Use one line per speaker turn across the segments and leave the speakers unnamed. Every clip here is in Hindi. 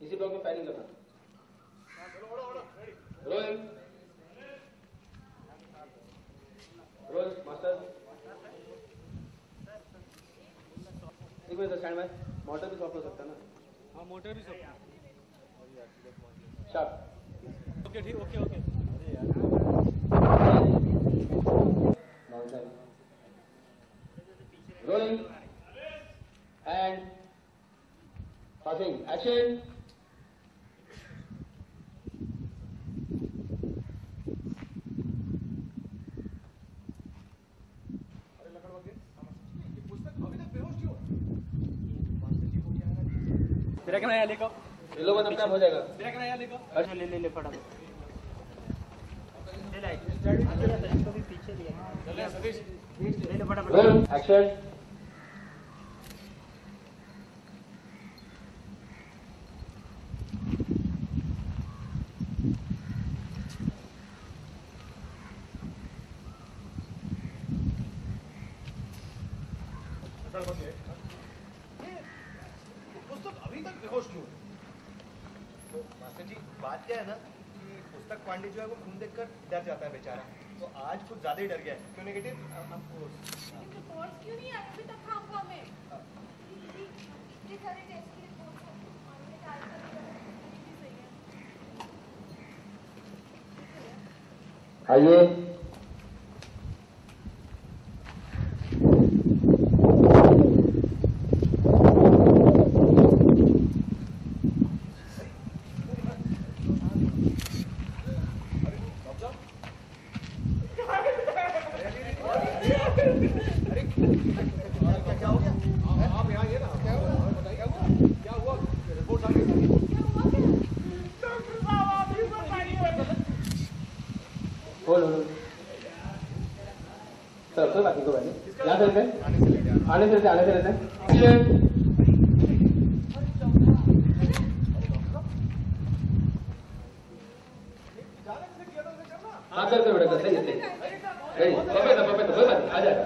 इसी ब्लॉक में फायरिंग करना। Rolling roll master. एक मिनट स्टैंड बाय। मोटर भी सॉफ्ट हो सकता है ना?
हाँ मोटर भी सॉफ्ट।
शार्प।
ओके ठीक okay okay.
Rolling and passing action.
तेरा कैमरा यहाँ लेकर
ये लोग अपने आप हो जाएगा।
तेरा कैमरा यहाँ लेकर
अच्छा
ले फटाफट ले लाइट इसको भी पीछे लिया चल सतीश ले फटाफट
एक्शन।
पुस्तक अभी तक बेहोश क्यों? तो मास्टर जी बात क्या है ना कि पुस्तक पांडे जो है वो खून देखकर डर जाता है बेचारा, तो आज कुछ ज्यादा ही डर गया है। क्यों नेगेटिव?
रिपोर्ट्स क्यों नहीं आई अभी तक खामखा में? इतने सारे टेस्ट की रिपोर्ट्स हैं और हमने टाइप कर दिया है, भी सही है।
आइए सर बाकी को पहले यहाँ से लेते हैं आने से लेते हैं। हाँ कर बेटा सही है रेडी परफेक्ट कोई बात नहीं आ जाएगा।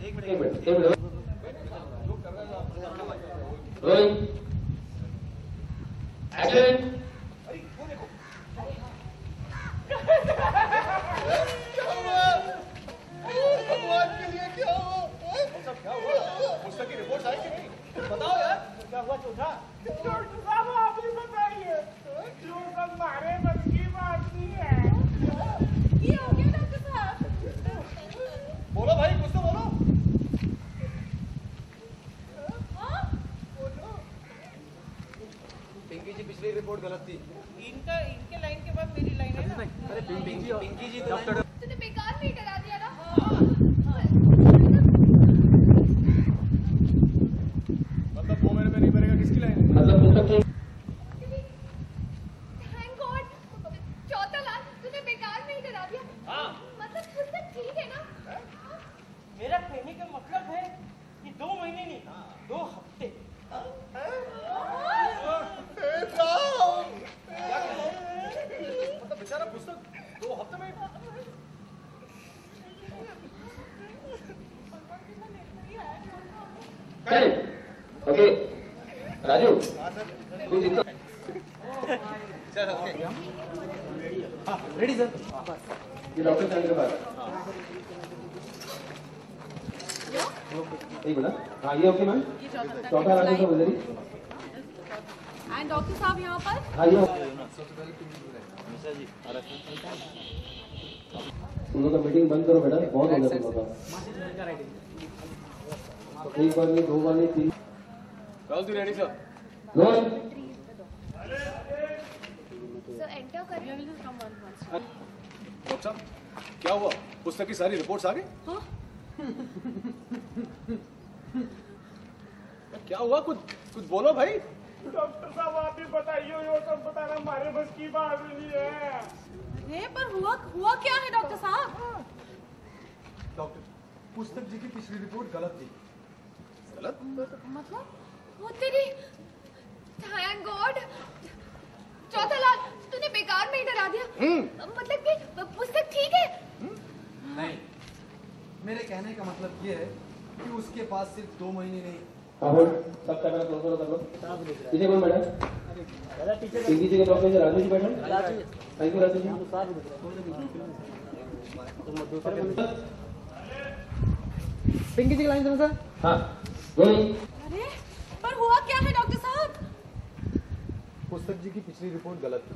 एक मिनट रोलिंग एक्शन।
पुस्तक की रिपोर्ट आई कि नहीं? बताओ यार क्या हुआ चौथा?
डॉक्टर साहब आप ही बताइए जो सब हमारे बस की बात नहीं है।
ये हो गया डॉक्टर साहब?
बोलो भाई कुछ तो बोलो।
हाँ?
पिंकी जी पिछली रिपोर्ट गलत थी।
इनके लाइन के बाद मेरी लाइन है ना?
अरे पिंकी जी
डॉक्टर
तूने बेकार में ही डरा दिया ना?
मतलब वो मेरे पे नहीं मरेगा किसकी लाइन?
मतलब पुस्तक की
थैंक गॉड चौथा लाल तूने बेकार में ही डरा दिया।
हाँ
मतलब पुस्तक ठीक है ना?
मेरा कहने का मतलब है कि 2 महीने नहीं 2 हफ्ते।
मतलब बेचारा पुस्तक 2 हफ्ते में।
ओके राजू
हाँ सर।
कुछ दिक्कत
सर ओके
रेडी सर
ये डॉक्टर साहब के पास एक मिनट। हाँ ये ओके मैम चौथा राजू का गुजरी।
एंड डॉक्टर साहब यहाँ पर?
हाँ ये तुम लोग का मीटिंग बंद करो बेटा बहुत हो गया तुम लोग का। एक बार नहीं 2 बार नहीं 3
Rahul ji ready sir.
Roll
sir enter करिए।
डॉक्टर साहब क्या हुआ? पुस्तक की सारी रिपोर्ट्स आ गई?
हाँ?
क्या हुआ? कुछ बोलो भाई।
डॉक्टर साहब आप ही बताइए ये सब बताना हमारे बस की बात नहीं है।
अरे पर हुआ क्या है डॉक्टर साहब?
डॉक्टर पुस्तक जी की पिछली रिपोर्ट गलत थी। गलत?
मतलब वो तेरी थैंक गॉड चौथा लाल तूने बेकार में ही डरा दिया। मतलब कि पुस्तक ठीक है?
नहीं, मेरे कहने का मतलब ये है कि उसके पास सिर्फ 2 महीने नहीं
हाँ बोल सब कैमरा क्लोज करो कर लो पीछे कौन बैठा
दादा टीचर
पिंकी जी के प्रोफेसर राजू जी बैठा थैंक यू राजू जी
पिंकी जी की लाइन सुनो सर।
हाँ रोलिंग
अरे पर हुआ क्या है डॉक्टर साहब?
पुस्तक जी की पिछली रिपोर्ट गलत थी।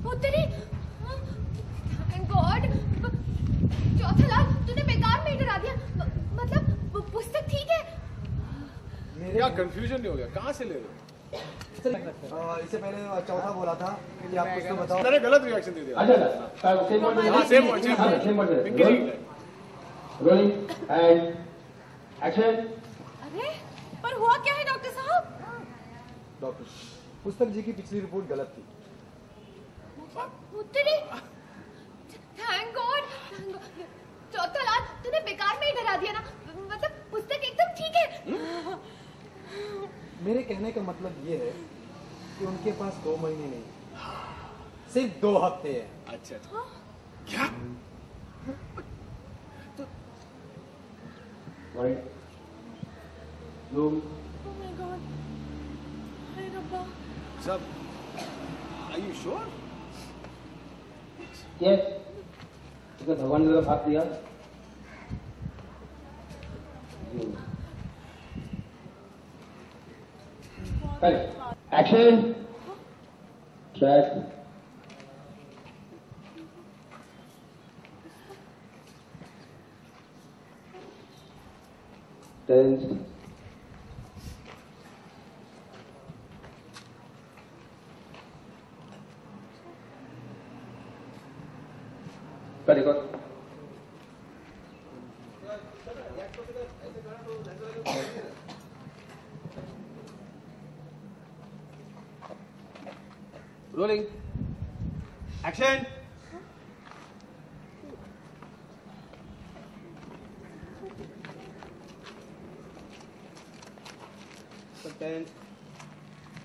वो तेरी थैंक गॉड चौथा लाल तूने बेकार में ही डरा दिया मतलब वो पुस्तक ठीक है?
क्या कंफ्यूजन नहीं हो गया कहाँ से ले रहे हो
इससे पहले चौथा बोला था कि आप कुछ तो बताओ।
मैंने गलत रिएक्शन दे दिया
अच्छा सेम वर्ड
हाँ same word
same word
Pinky ji
rolling and action
अरे पर हुआ क्या है डॉक्टर साहब?
डॉक्टर पुस्तक जी की पिछली रिपोर्ट गलत थी।
वो तेरी थैंक गॉड चौथा लाल तूने बेकार में ही डरा दिया ना मतलब पुस्तक एकदम ठीक है।
मेरे कहने का मतलब ये है कि उनके पास 2 महीने नहीं सिर्फ 2 हफ्ते हैं।
अच्छा क्या
white blue
Oh my God अरे रब्बा
सब आर यू श्योर
यस तो भगवान ने हाथ दिया action track tense record rolling
action.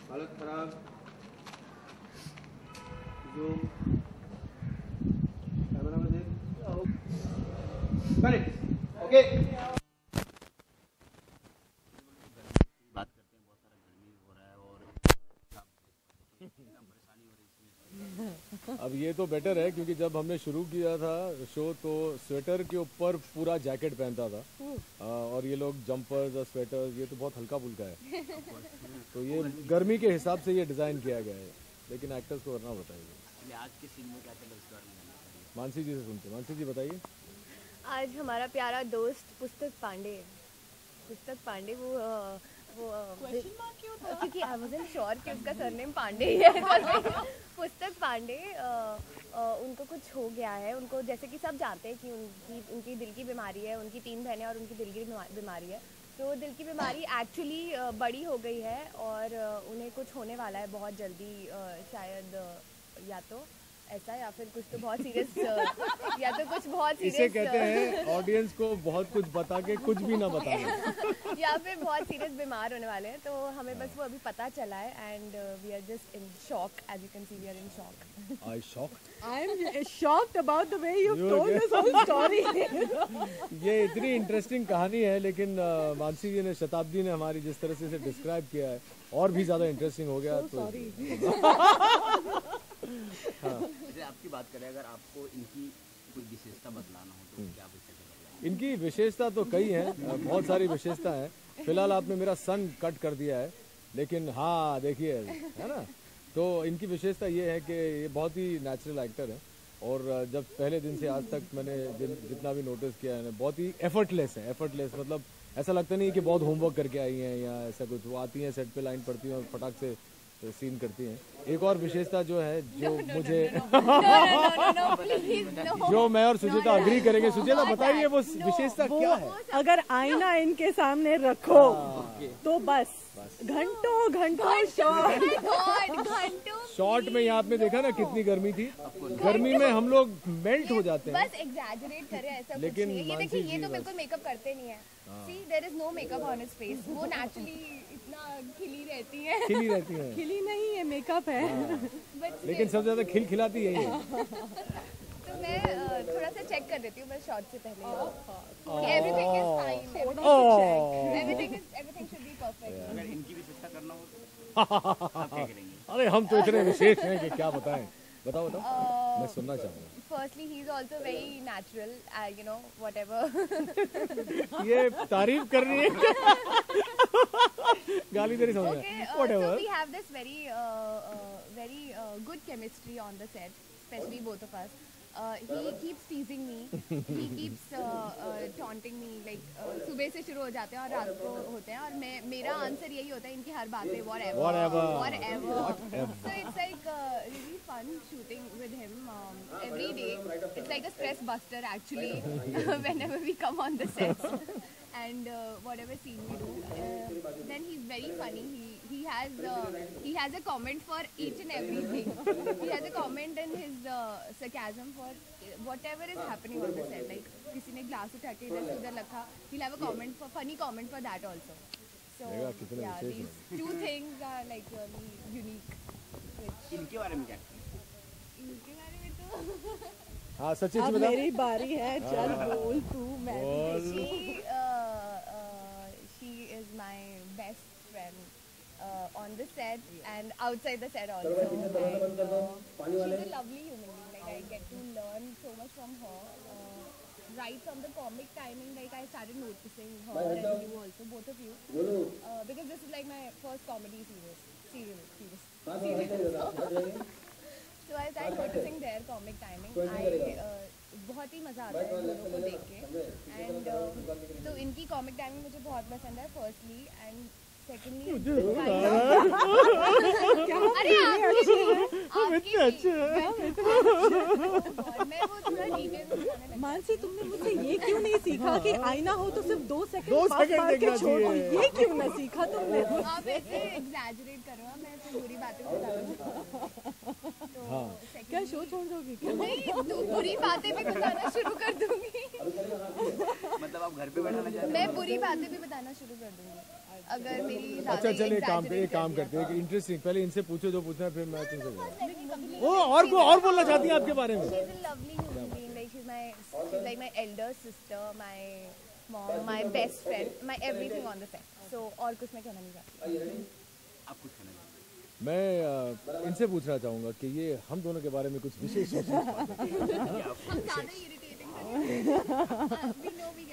हालत खराब जूम कैमरा में देख करेक्ट ओके।
बात करते हैं बहुत सारा गर्मी हो रहा है और परेशानी हो रही है।
अब ये तो बेटर है क्योंकि जब हमने शुरू किया था शो तो स्वेटर के ऊपर पूरा जैकेट पहनता था और ये लोग जंपर्स और स्वेटर्स ये तो बहुत हल्का फुल्का है तो ये गर्मी के हिसाब से ये डिज़ाइन किया गया है लेकिन एक्टर्स को करना बताइए।
आज के सीन में क्या क्या लव स्टोरी है?
मानसी जी से सुनते हैं। मानसी जी बताइए।
आज हमारा प्यारा दोस्त पुस्तक पांडे वो क्योंकि आई वाज़न्ट श्योर कि उसका सरनेम पांडे ही है पुस्तक पांडे उनको कुछ हो गया है उनको जैसे कि सब जानते हैं कि उनकी दिल की बीमारी है उनकी 3 बहनें और उनकी दिल की बीमारी है तो दिल की बीमारी एक्चुअली बड़ी हो गई है और उन्हें कुछ होने वाला है बहुत जल्दी शायद या तो ऐसा या फिर कुछ तो बहुत सीरियस या तो कुछ बहुत सीरियस
इसे कहते हैं ऑडियंस को बहुत कुछ बता के कुछ भी ना बताना
या फिर बहुत सीरियस बीमार होने वाले हैं तो हमें बस वो अभी पता चला है and we are just in shock as you can see we are in shock.
I shock
I'm shocked about the way you've told this whole story.
ये इतनी इंटरेस्टिंग कहानी है लेकिन मानसी जी ने शताब्दी ने हमारी जिस तरह से इसे डिस्क्राइब किया है और भी ज्यादा इंटरेस्टिंग हो गया तो
जैसे आपकी बात करें अगर आपको इनकी कोई विशेषता बदलाना हो तो क्या विशेषता बदलाना?
इनकी विशेषता तो कई हैं बहुत सारी विशेषता है। फिलहाल आपने मेरा सन कट कर दिया है लेकिन हाँ देखिए है ना तो इनकी विशेषता ये है कि ये बहुत ही नेचुरल एक्टर है और जब पहले दिन से आज तक मैंने जितना भी नोटिस किया है बहुत ही एफर्टलेस है। एफर्टलेस मतलब ऐसा लगता नहीं है कि बहुत होमवर्क करके आई हैं या ऐसा कुछ। वो आती हैं सेट पे लाइन पढ़ती हैं और फटाक से सीन करती हैं। एक और विशेषता जो है जो मुझे जो मैं और सुचेता अग्री करेंगे। सुचेता बताइए वो विशेषता क्या है?
अगर आईना इनके सामने रखो तो बस घंटों
शॉर्ट में यहाँ आपने देखा ना कितनी गर्मी थी। गर्मी में हम लोग मेल्ट हो जाते हैं।
बस एग्जैजरेट करे ऐसा
लेकिन
कुछ नहीं है। ये देखिए ये तो बिल्कुल मेकअप करते नहीं है। See there is no makeup on his face वो नेचुरली इतना खिली रहती है।
खिली नहीं है मेकअप है
लेकिन सबसे ज्यादा खिलखिलाती यही है।
तो मैं थोड़ा सा चेक कर देती हूँ मैं शॉट से पहले everything is fine everything should be perfect
अगर इनकी विशेषता करना हो तो आप क्या करेंगे?
अरे हम तो इतने विशेष हैं कि क्या बताएं। बताओ मैं सुनना चाहूँगा।
Firstly, he is also very natural, you know, whatever.
ये तारीफ कर रही है गाली तेरी समझ में।
Okay,
Whatever.
so we have this very good chemistry on the set, especially both of us. He keeps teasing me. He keeps taunting me. Like सुबह से शुरू हो जाते हैं और रात को होते हैं और मेरा आंसर यही होता है इनकी हर बात पे whatever. So it's like really fun shooting with him every day. It's like a stress buster actually whenever we come on the sets. And whatever scene we do, then he's very funny. He has a comment for each and everything. He has a comment in his sarcasm for whatever is happening on the set. Like किसी ने glass उठा के इधर से उधर रखा, he'll have a funny comment for that also. So yeah, these two things are like really unique.
इनके बारे में क्या?
इनके बारे में तो
हाँ सच्ची
अब
बता।
मेरी बारी है, चल बोल तू। मैं
she is my best friend on the set and outside the set also. And, she's a lovely human being. Like I get to learn so much from her. Right from the comic timing, like I started noticing her and you also, both of you, because this is like my first comedy serial. So I started noticing their comic timing. बहुत ही मज़ा आता है दोनों को देख के एंड तो इनकी कॉमिक टाइमिंग मुझे बहुत पसंद है फर्स्टली एंड सेकेंडली अरे आपकी मैं वो थोड़ा डिटेल में बताने लगी।
मानसी तुमने मुझसे ये क्यों नहीं सीखा कि आईना हो तो सिर्फ 2 सेकंड मार के छोड़ दो, ये क्यों ना सीखा तुमने?
आप ऐसे एग्जैजरेट करो, मैं तो बुरी बातें बता दूँ।
क्या शो छोड़ दोगी क्या?
नहीं, तो बुरी बातें भी बताना शुरू कर दूंगी।
मतलब आप घर पे बैठाना चाहते हैं?
मैं बुरी बातें भी बताना शुरू कर दूंगी अगर मेरी
अच्छा चलिए एक काम करते हैं कि इंटरेस्टिंग पहले इनसे पूछो जो पूछना है फिर मैं तुमसे वो और बोलना चाहती हैं आपके बारे में।
She's a lovely human being. Like she's like my elder sister, my mom, my best friend, my everything on the set. So और कुछ मैं कहना नहीं चाहती।
आप कुछ कहना चाहते हैं?
मैं इनसे पूछना चाहूँगा कि ये हम दोनों के बारे में कुछ विशेष
हम ज़्यादा irritating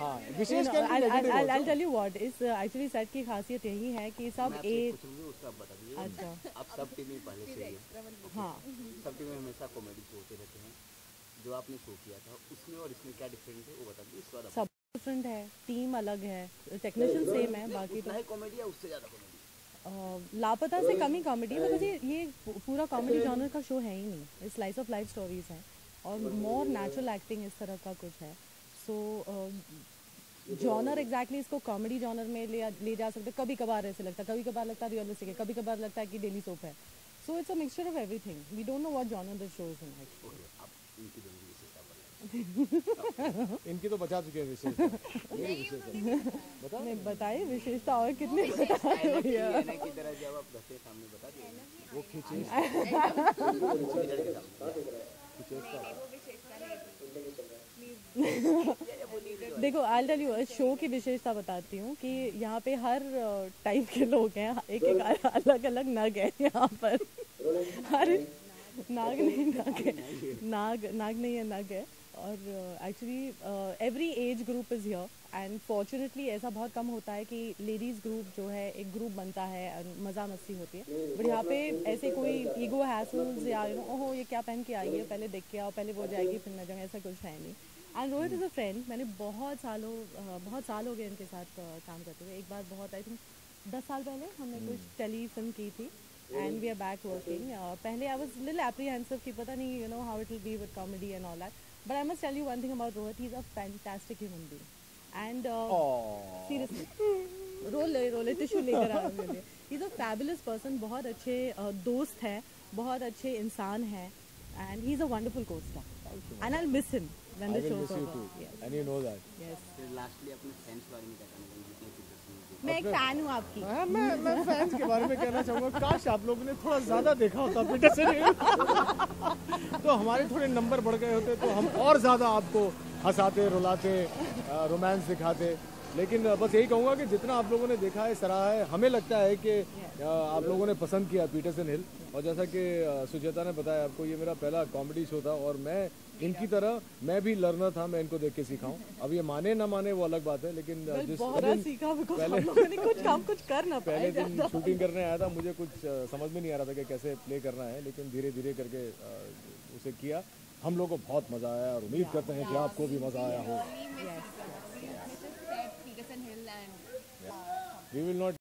हाँ विशेष
I'll tell you what is actually set की खासियत यही है कि सब एक
उसका आप बता दीजिए।
अच्छा
आप सब टीम में पहले से ही
हाँ
सब टीम में हमेशा कॉमेडी शो होते रहते हैं। जो आपने शो किया था उसमें और इसमें क्या डिफरेंट है वो बता दीजिए। इसके बाद
सब डिफरेंट है, टीम अलग है, टेक्नीशियन सेम है, बाकी तो
कॉमेडी या उससे ज़्यादा कॉमेडी?
लापता से कम ही कॉमेडी, बिकॉज ये पूरा कॉमेडी जॉनर का शो है ही नहीं, ये स्लाइस ऑफ लाइफ स्टोरीज हैं और मोर नेचुरल एक्टिंग इस तरह का कुछ है। सो जॉनर एग्जैक्टली इसको कॉमेडी जॉनर में ले जा सकते, कभी कभार ऐसे लगता है, कभी कभार लगता है रियलिस्टिक है, कभी कभार लगता है कि डेली सोप है। So it's a mixture of everything. We don't know what genre the show is in.
इनकी तो बचा चुके हैं विशेषता।
नहीं बताइए विशेषता और कितनी
की तरह जब आप घर के सामने बता दिए
वो खींचे
देखो आई टेल यू शो की विशेषता बताती हूँ कि यहाँ पे हर टाइप के लोग हैं, एक अलग अलग नग है यहाँ पर। हर नाग नहीं है, नग है। और actually every age group is here and fortunately ऐसा बहुत कम होता है कि लेडीज़ ग्रुप जो है एक ग्रुप बनता है और मज़ा मस्ती होती है। बट यहाँ पे ऐसे कोई ईगो हैसल्स या ओहो ये क्या पहन के आई है, पहले देख के आओ, पहले वो जाएगी फिर मैं जाऊँगी, ऐसा कुछ है नहीं। And Rohit is a friend, मैंने बहुत साल हो गए इनके साथ काम करते हुए। एक बार बहुत आई थिंक 10 साल पहले हमने कुछ टेली फिल्म की थी and we are back working. पहले आई वाज लिटिल एप्रीहेंसिव कि पता नहीं you know how it will be with comedy and all that, but I must tell you one thing about Rohit, he is a fantastic human being and seriously रोले टिश्यू लेकर आ रहे हैं। He is a fabulous person, बहुत अच्छे दोस्त हैं, बहुत अच्छे इंसान हैं and he is a wonderful co-star and I will miss him when
I
the
will
show's
miss you
over.
too,
Yes.
and you know that.
Yes.
फिर लास्टली अपने फैंस के बारे में क्या कहना चाहेंगे जितने पीटरसन
मैं एक फैन हूँ आपकी।
हाँ, मैं फैंस के बारे में कहना चाहूँगा, काश आप लोगों ने थोड़ा ज़्यादा देखा होता पीटरसन हिल तो हमारे थोड़े नंबर बढ़ गए होते, तो हम और ज़्यादा आपको हंसाते, रुलाते, रोमांस दिखाते। लेकिन बस यही कहूँगा कि जितना आप लोगों ने देखा है, सराहा है, हमें लगता है कि आप लोगों ने पसंद किया पीटरसन हिल। और जैसा कि सुचेता ने बताया आपको, ये मेरा पहला कॉमेडी शो था और मैं इनकी तरह मैं भी लर्नर था, मैं इनको देख के सीखा हूँ। अब ये माने ना माने वो अलग बात है, लेकिन जिस
बहुत
दिन
सीखा because हम लोगों ने कुछ कर ना पाए
पहले दिन
ज़्यादा।
शूटिंग करने आया था, मुझे कुछ समझ में नहीं आ रहा था कि कैसे प्ले करना है, लेकिन धीरे धीरे करके उसे किया। हम लोग को बहुत मज़ा आया और उम्मीद करते हैं कि आपको भी मज़ा आया हो।
Peterson Hill and
We will not